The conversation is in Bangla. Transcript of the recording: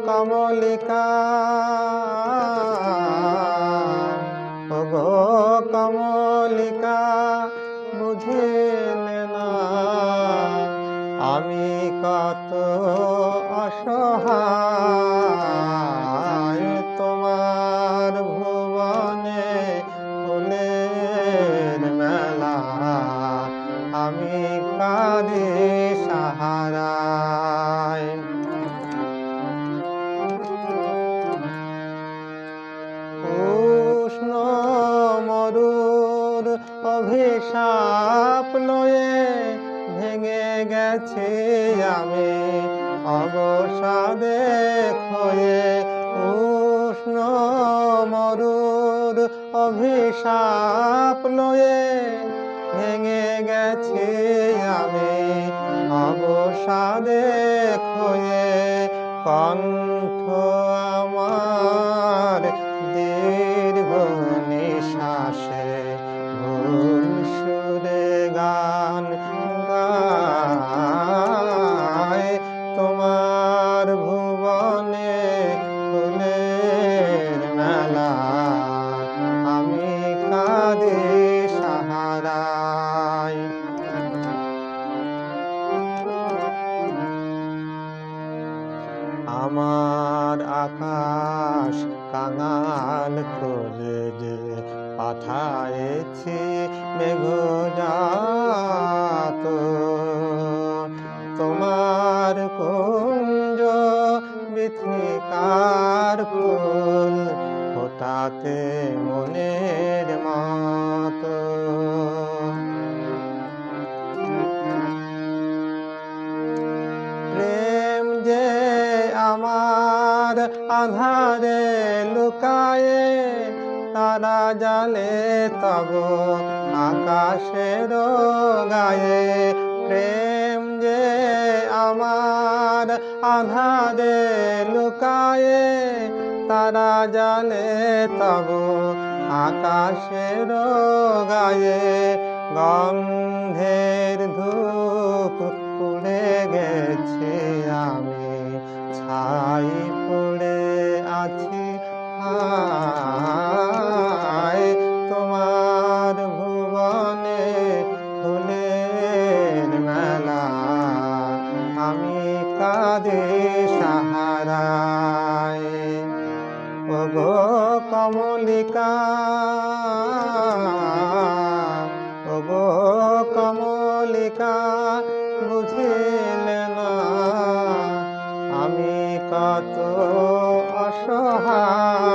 কমলিকা, ওগো কমলিকা, বুঝিলে না আমি কত অসহায়। তোমার ভুবনে ফুলের মেলা, আমি কাঁদি সাহারায়। উষ্ণ মরুর অভিশাপ লয়ে ভেঙে গেছি আমি অবসাদে ক্ষয়ে। উষ্ণ মরুর অভিশাপ লয়ে ভেঙে গেছি আমি অবসাদে ক্ষয়ে। কণ্ঠ আমার দীর্ঘ নিঃশ্বাসে ভুল সুরে গান গায়। তোমার ভুবনে ফুলের মেলা, আমি কাঁদি সাহারায়। আমার আকাশ কাঙাল করে যে পাঠায়েছি মেঘজাত। তোমার কুঞ্জ বৃথিকার ফুল ফোটাতে মনের মতো। প্রেম যে আমার আধারে লুকায়ে, তারা জালে তব আকাশের গায়ে। প্রেম যে আমার আধারে লুকায়ে, তারা জালে তব আকাশের গায়ে। গন্ধের ধূপ পুড়ে গেছে আমি, ছাই পড়ে আছি হায়। তোমার ভুবনে ফুলের মেলা, আমি কাঁদি সাহারায়। ওগো কমলিকা, ওগো কমলিকা, বুঝিলে না আমি কত অসহায়।